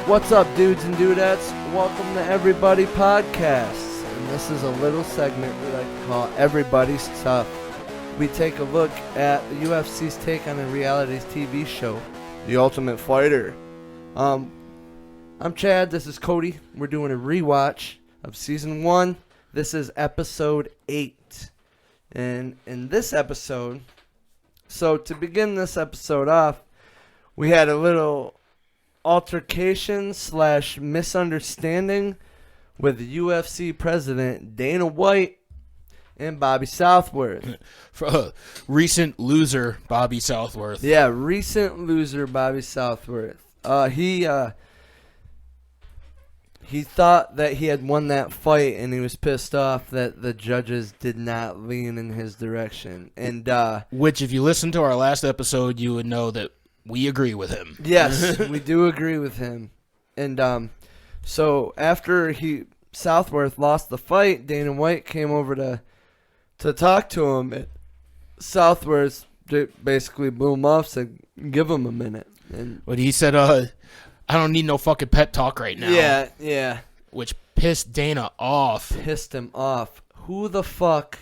What's up, dudes and dudettes? Welcome to Everybody Podcasts. And this is a little segment we like to call Everybody's TUF. We take a look at the UFC's take on a reality TV show, The Ultimate Fighter. I'm Chad, this is Cody. We're doing a rewatch of Season 1. This is Episode 8. And in this episode, so to begin this episode off, we had a little altercation / misunderstanding with the UFC president Dana White and Bobby Southworth. Recent loser Bobby Southworth. Yeah, recent loser Bobby Southworth. He thought that he had won that fight, and he was pissed off that the judges did not lean in his direction. And which, if you listen to our last episode, you would know that we agree with him. Yes, we do agree with him. And so after Southworth lost the fight, Dana White came over to talk to him. And Southworth basically blew him off, said, "Give him a minute." But he said, "I don't need no fucking pep talk right now." Yeah. Which pissed Dana off. Pissed him off. Who the fuck?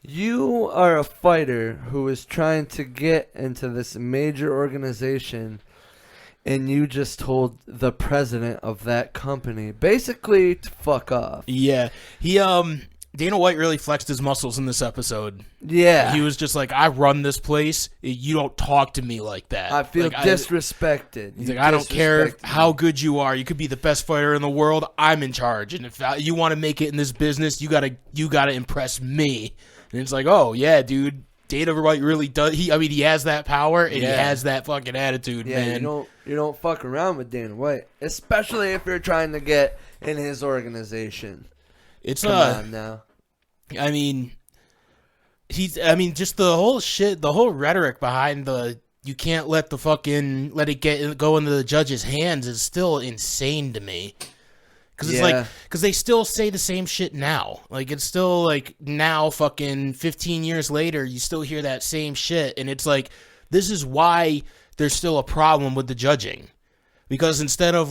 You are a fighter who is trying to get into this major organization, and you just told the president of that company basically to fuck off. Yeah. Dana White really flexed his muscles in this episode. Yeah. He was just like, "I run this place. You don't talk to me like that. I feel disrespected." He's like, "I don't care how good you are. You could be the best fighter in the world. I'm in charge. And if you want to make it in this business, you gotta impress me." And it's like, oh yeah, dude. Dana White really does. He has that power and he has that fucking attitude, man. You don't fuck around with Dana White, especially if you're trying to get in his organization. It's Come on now. Just the whole shit, the whole rhetoric behind you can't let it go into the judge's hands is still insane to me. Because they still say the same shit now. Like, it's still like now, fucking 15 years later, you still hear that same shit, and it's like, this is why there's still a problem with the judging. Because instead of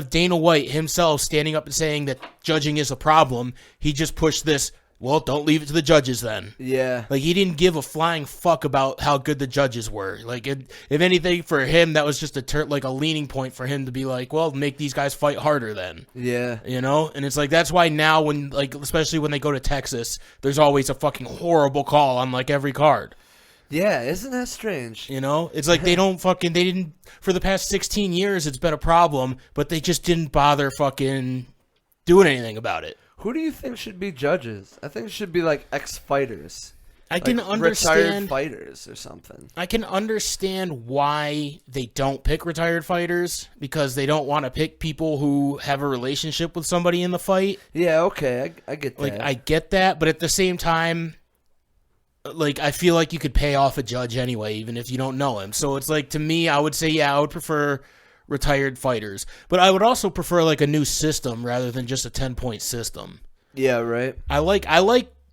Dana White himself standing up and saying that judging is a problem, he just pushed this, well, don't leave it to the judges then. Yeah. Like, he didn't give a flying fuck about how good the judges were. Like, if anything, for him, that was just a leaning point for him to be like, well, make these guys fight harder then. Yeah. You know? And it's like, that's why now when, like, especially when they go to Texas, there's always a fucking horrible call on, like, every card. Yeah, isn't that strange? You know? It's like they didn't, for the past 16 years, it's been a problem, but they just didn't bother fucking doing anything about it. Who do you think should be judges? I think it should be like ex-fighters. I can understand retired fighters or something. I can understand why they don't pick retired fighters, because they don't want to pick people who have a relationship with somebody in the fight. Yeah, okay, I get that. Like, I get that, but at the same time, like, I feel like you could pay off a judge anyway, even if you don't know him. So it's like, to me, I would say, yeah, I would prefer retired fighters, but I would also prefer like a new system rather than just a 10-point system. Yeah, right. I like.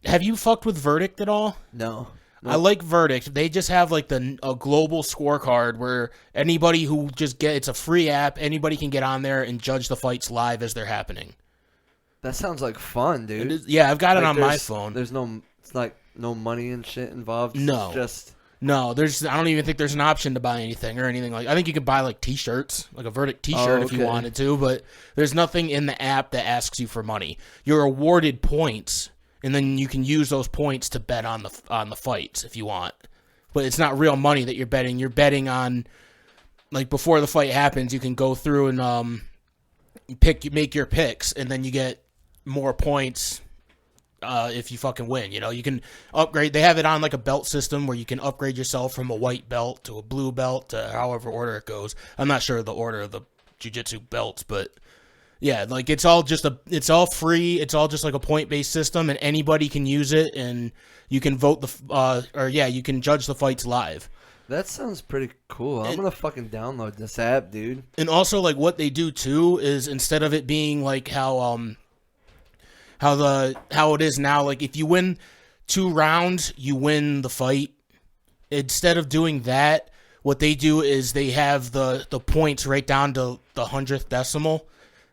Have you fucked with Verdict at all? No. I like Verdict. They just have like a global scorecard where anybody who it's a free app. Anybody can get on there and judge the fights live as they're happening. That sounds like fun, dude. Yeah, I've got it on my phone. It's like no money and shit involved. No. It's just. No, I don't even think there's an option to buy anything or anything like. I think you could buy like T-shirts, like a Verdict T-shirt if you wanted to, but there's nothing in the app that asks you for money. You're awarded points, and then you can use those points to bet on the fights if you want. But it's not real money that you're betting. You're betting on, like, before the fight happens, you can go through and make your picks, and then you get more points. If you fucking win, you know, you can upgrade. They have it on like a belt system where you can upgrade yourself from a white belt to a blue belt to however order it goes. I'm not sure the order of the jiu-jitsu belts, but yeah, like it's all free. It's all just like a point-based system, and anybody can use it, and you can vote you can judge the fights live. That sounds pretty cool. I'm gonna fucking download this app, dude. And also, like, what they do too is, instead of it being like how it is now, like if you win 2 rounds, you win the fight. Instead of doing that, what they do is they have the points right down to the 100th decimal,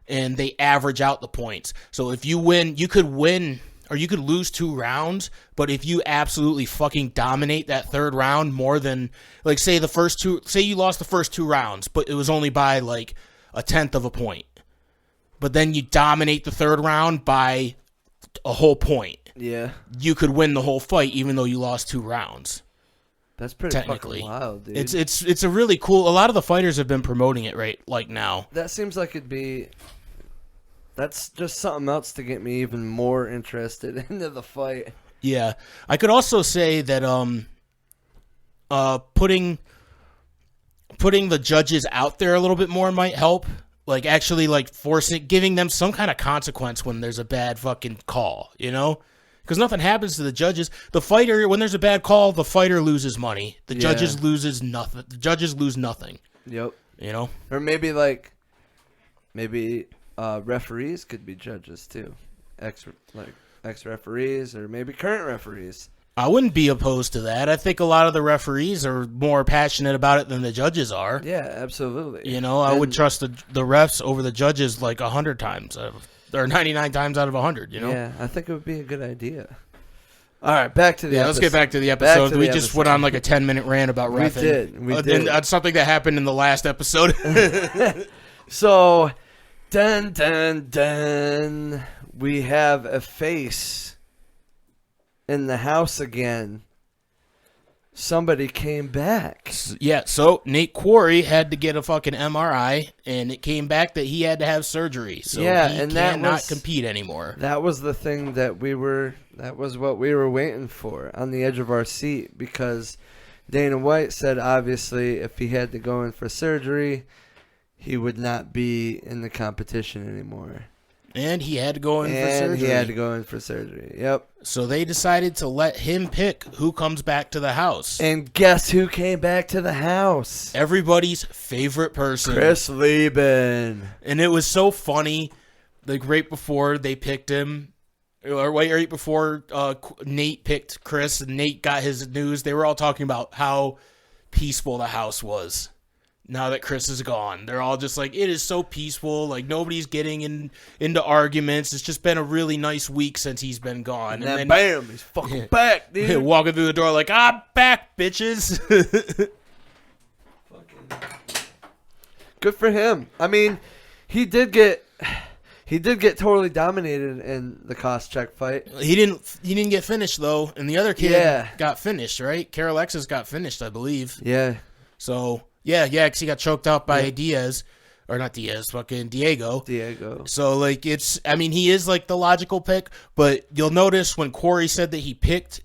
and they average out the points. So if you win, you could win or you could lose 2 rounds, but if you absolutely fucking dominate that third round more than, like, say you lost the first 2 rounds, but it was only by like 1/10 of a point. But then you dominate the third round by a whole point. Yeah. You could win the whole fight even though you lost 2 rounds. That's pretty technically fucking wild, dude. It's a really cool. A lot of the fighters have been promoting it right like now. That seems like it'd be. That's just something else to get me even more interested into the fight. Yeah, I could also say that putting the judges out there a little bit more might help. Like actually like giving them some kind of consequence when there's a bad fucking call, you know? Because nothing happens to the judges. The fighter, when there's a bad call, the fighter loses money. The judges loses nothing. The judges lose nothing. Yep. You know? Or maybe referees could be judges too. Ex-referees or maybe current referees. I wouldn't be opposed to that. I think a lot of the referees are more passionate about it than the judges are. Yeah, absolutely. You know, I would trust the refs over the judges like 100 times. Or 99 times out of 100, you know? Yeah, I think it would be a good idea. All right, back to the episode. Let's get back to the episode. We just went on like a 10-minute rant about reffing. We did. And that's something that happened in the last episode. So, dun, we have a face in the house again. Somebody came back. Yeah, so Nate Quarry had to get a fucking MRI, and it came back that he had to have surgery. So he cannot compete anymore. That was the thing that was what we were waiting for on the edge of our seat, because Dana White said obviously if he had to go in for surgery, he would not be in the competition anymore. And he had to go in for surgery. Yep. So they decided to let him pick who comes back to the house. And guess who came back to the house? Everybody's favorite person. Chris Leben. And it was so funny, like right before they picked him, or right before Nate picked Chris and Nate got his news, they were all talking about how peaceful the house was. Now that Chris is gone, they're all just like, it is so peaceful. Like nobody's getting into arguments. It's just been a really nice week since he's been gone. And then bam, he's fucking back, dude. Walking through the door like, I'm back, bitches. Good for him. I mean, he did get totally dominated in the cost check fight. He didn't get finished though, and the other kid got finished, right? Carol Alexis got finished, I believe. Yeah. So. Yeah, because he got choked out by Diaz. Or not Diaz, fucking Diego. So, like, he is, like, the logical pick. But you'll notice when Quarry said that he picked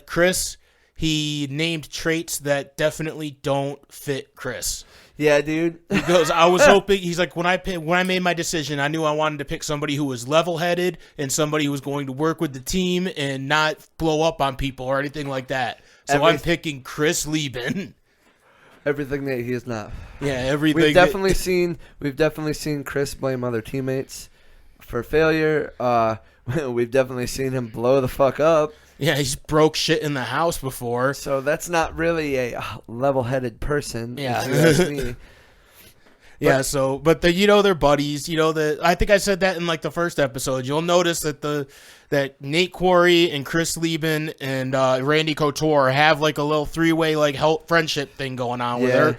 Chris, he named traits that definitely don't fit Chris. Yeah, dude. He goes, I was hoping, he's like, when I made my decision, I knew I wanted to pick somebody who was level-headed and somebody who was going to work with the team and not blow up on people or anything like that. So I'm picking Chris Leben. Everything that he is not. Yeah, everything. We've definitely seen Chris blame other teammates for failure. We've definitely seen him blow the fuck up. Yeah, he's broke shit in the house before. So that's not really a level-headed person. Yeah. If you ask me. Yeah, so, but they're buddies. I think I said that in like the first episode. You'll notice that Nate Quarry and Chris Leben and Randy Couture have like a little 3-way like friendship thing going on where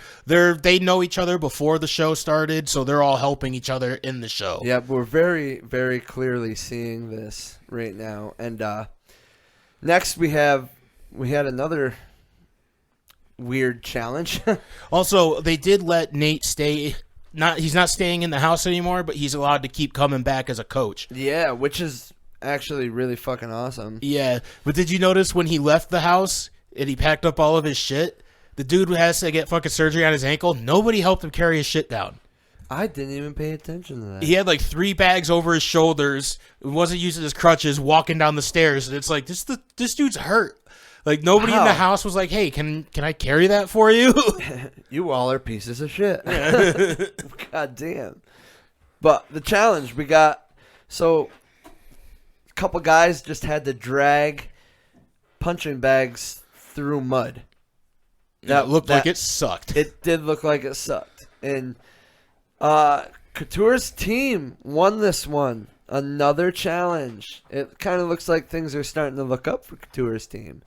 they know each other before the show started, so they're all helping each other in the show. Yeah, we're very, very clearly seeing this right now. And next we had another weird challenge. Also, they did let Nate stay. He's not staying in the house anymore, but he's allowed to keep coming back as a coach. Yeah, which is actually really fucking awesome. Yeah, but did you notice when he left the house and he packed up all of his shit, the dude who has to get fucking surgery on his ankle, nobody helped him carry his shit down. I didn't even pay attention to that. He had like 3 bags over his shoulders, wasn't using his crutches, walking down the stairs, and it's like, this dude's hurt. Like, nobody in the house was like, hey, can I carry that for you? You all are pieces of shit. God damn. But the challenge we got, so a couple guys just had to drag punching bags through mud. That looked like it sucked. It did look like it sucked. And Couture's team won this one. Another challenge. It kind of looks like things are starting to look up for Couture's team.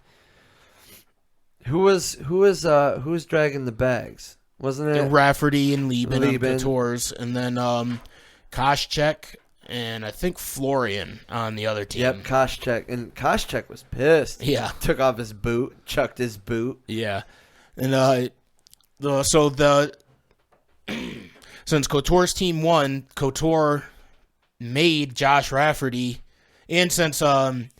Who was dragging the bags? Wasn't it Rafferty and Leben. On Couture's, and then Koscheck and I think Florian on the other team. Yep, Koscheck. And Koscheck was pissed. Yeah. Took off his boot, chucked his boot. Yeah. And since Couture's team won, Couture made Josh Rafferty, and since Leben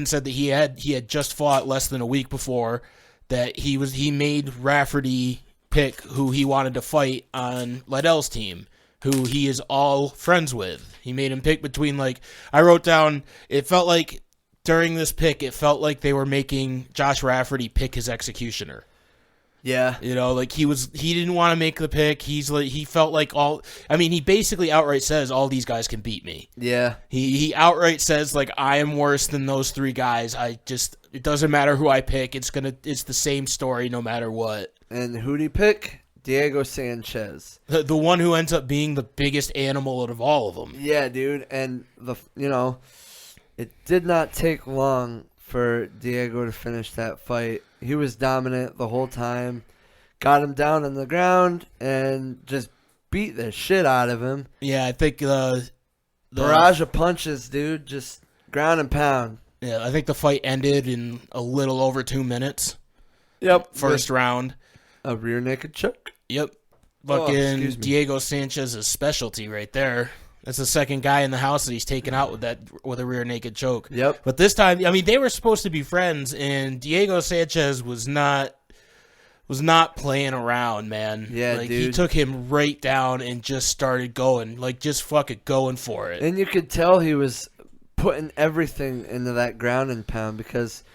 said that he had just fought less than a week before, that he made Rafferty pick who he wanted to fight on Liddell's team, who he is all friends with. He made him pick between, like, I wrote down, it felt like during this pick, it felt like they were making Josh Rafferty pick his executioner. Yeah. You know, like he didn't want to make the pick. He felt like he basically outright says all these guys can beat me. Yeah. He outright says, like, I am worse than those three guys. It doesn't matter who I pick. It's the same story no matter what. And who'd he pick? Diego Sanchez. The one who ends up being the biggest animal out of all of them. Yeah, dude. And it did not take long for Diego to finish that fight. He was dominant the whole time. Got him down on the ground and just beat the shit out of him. Yeah, I think the barrage of punches, dude. Just ground and pound. Yeah, I think the fight ended in a little over 2 minutes. Yep. First round. A rear naked choke. Yep. Fucking Diego Sanchez's specialty right there. That's the second guy in the house that he's taken out with a rear naked choke. Yep. But this time, they were supposed to be friends, and Diego Sanchez was not playing around, man. Yeah, dude. He took him right down and just started going, just fucking going for it. And you could tell he was putting everything into that ground and pound, because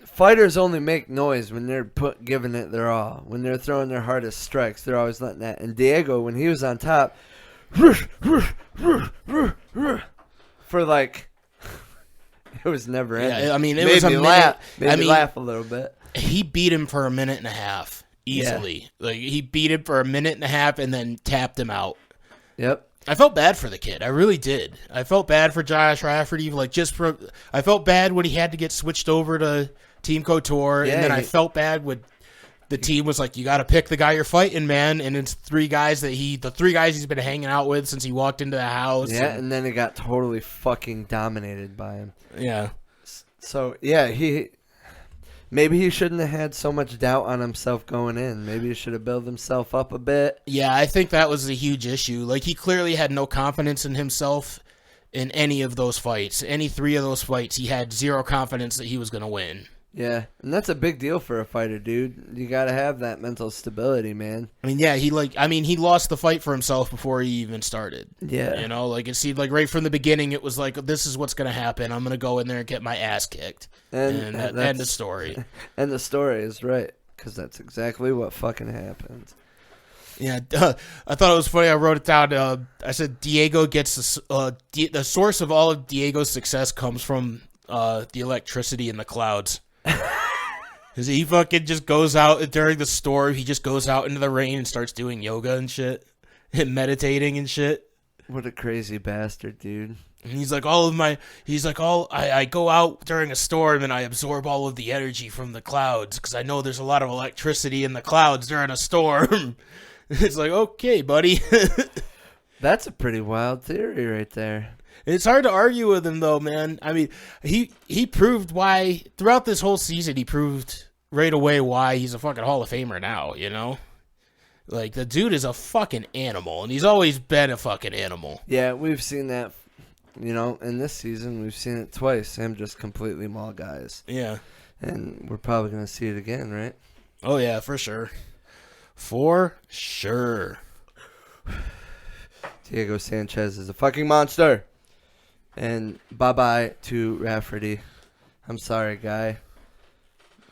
fighters only make noise when they're giving it their all. When they're throwing their hardest strikes, they're always letting that. And Diego, when he was on top, for like, it was never ending. Yeah, it made was a me minute. laugh. Made me laugh a little bit. He beat him for a minute and a half easily. Yeah. Like, he beat him for a minute and a half and then tapped him out. Yep. I felt bad for the kid. I really did. I felt bad for Josh Rafferty. I felt bad when he had to get switched over to Team Couture, and then I felt bad when the team was like, you got to pick the guy you're fighting, man. And it's the three guys he's been hanging out with since he walked into the house. Yeah, and then he got totally fucking dominated by him. Yeah. So, yeah, maybe he shouldn't have had so much doubt on himself going in. Maybe he should have built himself up a bit. Yeah, I think that was a huge issue. Like, he clearly had no confidence in himself in any of those fights. Any three of those fights, he had zero confidence that he was going to win. Yeah, and that's a big deal for a fighter, dude. You got to have that mental stability, man. He lost the fight for himself before he even started. Yeah. It seemed like right from the beginning, it was like, this is what's going to happen. I'm going to go in there and get my ass kicked. And that's end of story. And the story is right, because that's exactly what fucking happened. Yeah, I thought it was funny. I wrote it down. I said Diego gets the source of all of Diego's success comes from the electricity in the clouds. Because he fucking just goes out during the storm. He just goes out into the rain and starts doing yoga and shit, and meditating and shit. What a crazy bastard, dude. And he's like, I go out during a storm and I absorb all of the energy from the clouds because I know there's a lot of electricity in the clouds during a storm. It's like, okay, buddy. That's a pretty wild theory right there. It's hard to argue with him, though, man. I mean, he proved why, throughout this whole season, he proved right away why he's a fucking Hall of Famer now, you know? Like, the dude is a fucking animal, and he's always been a fucking animal. Yeah, we've seen that, in this season, we've seen it twice. Him just completely maul guys. Yeah. And we're probably going to see it again, right? Oh, yeah, for sure. For sure. Diego Sanchez is a fucking monster. And bye-bye to Rafferty. I'm sorry, guy.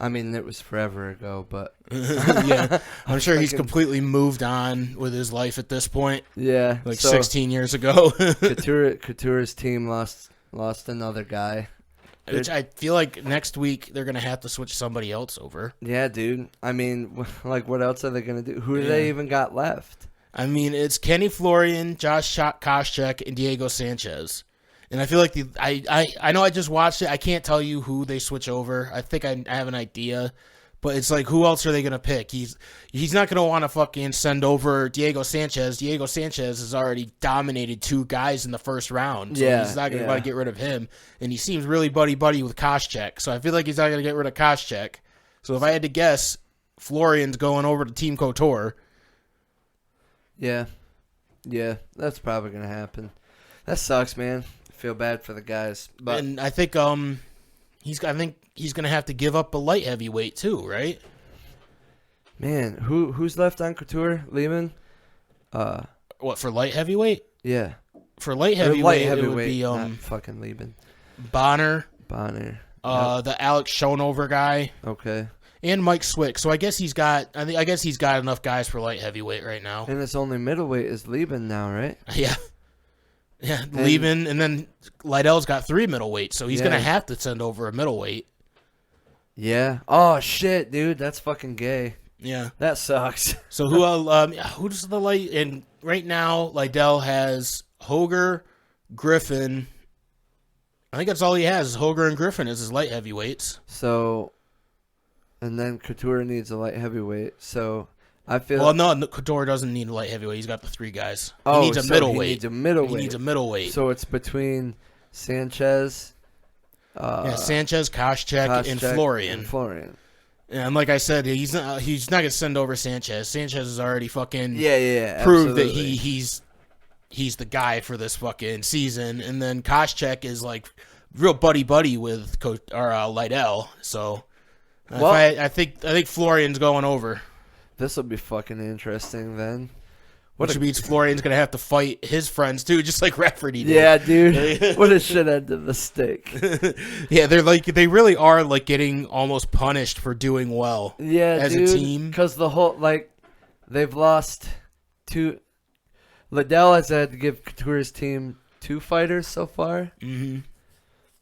I mean, it was forever ago, but... Yeah, I'm sure he's completely moved on with his life at this point. Yeah. Like 16 years ago. Couture's team lost another guy. Which I feel like next week they're going to have to switch somebody else over. Yeah, dude. I mean, like, what else are they going to do? Who do they even got left? I mean, it's Kenny Florian, Josh Koscheck, and Diego Sanchez. And I feel like I know I just watched it. I can't tell you who they switch over. I think I have an idea. But it's like, who else are they going to pick? He's not going to want to fucking send over Diego Sanchez. Diego Sanchez has already dominated 2 guys in the first round. So he's not going to want to get rid of him. And he seems really buddy-buddy with Koscheck. So I feel like he's not going to get rid of Koscheck. So if I had to guess, Florian's going over to Team KOTOR. Yeah. Yeah, that's probably going to happen. That sucks, man. I feel bad for the guys. But And I think he's going to have to give up a light heavyweight too, right? Man, who's left on KOTOR? Leben? What, for light heavyweight? Yeah. For light heavyweight, it would be not fucking Leben. Bonner. Yep. The Alex Schonover guy. Okay. And Mike Swick. So I guess he's got enough guys for light heavyweight right now. And it's only middleweight is Leben now, right? Yeah. Yeah, Leben, and then Lydell's got 3 middleweights, so he's gonna have to send over a middleweight. Yeah. Oh shit, dude, that's fucking gay. Yeah, that sucks. So who does the light? And right now, Lydell has Hoger, Griffin. I think that's all he has. Is Hoger and Griffin as his light heavyweights. So, and then KOTOR needs a light heavyweight. So I feel. Well, no, KOTOR doesn't need a light heavyweight. He's got the 3 guys. Oh, he needs a middleweight. He needs a middleweight. He needs a middleweight. So it's between Sanchez. Sanchez, Koscheck, and Florian. And like I said, he's not gonna send over Sanchez. Sanchez has already fucking proved that he's the guy for this fucking season. And then Koscheck is like real buddy with Lydell. So I think Florian's going over. This will be fucking interesting then. Which means Florian's going to have to fight his friends, too, just like Rafferty did. Yeah, dude. What a shit end of the stick. Yeah, they really are like getting almost punished for doing well as a team. Because the whole, they've lost 2. Lydell has had to give KOTOR's team 2 fighters so far. Mm-hmm.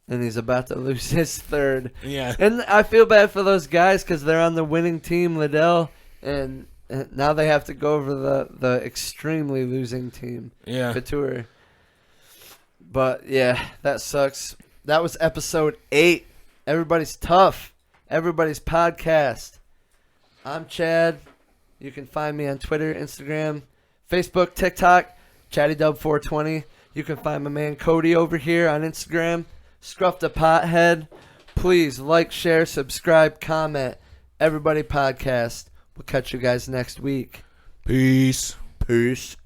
And he's about to lose his 3rd. Yeah. And I feel bad for those guys because they're on the winning team, Lydell, and now they have to go over the extremely losing team, KOTOR. But, yeah, that sucks. That was episode 8. Everybody's tough. Everybody's podcast. I'm Chad. You can find me on Twitter, Instagram, Facebook, TikTok, ChattyDub420. You can find my man Cody over here on Instagram, Scruff the Pothead. Please like, share, subscribe, comment. Everybody podcast. We'll catch you guys next week. Peace. Peace.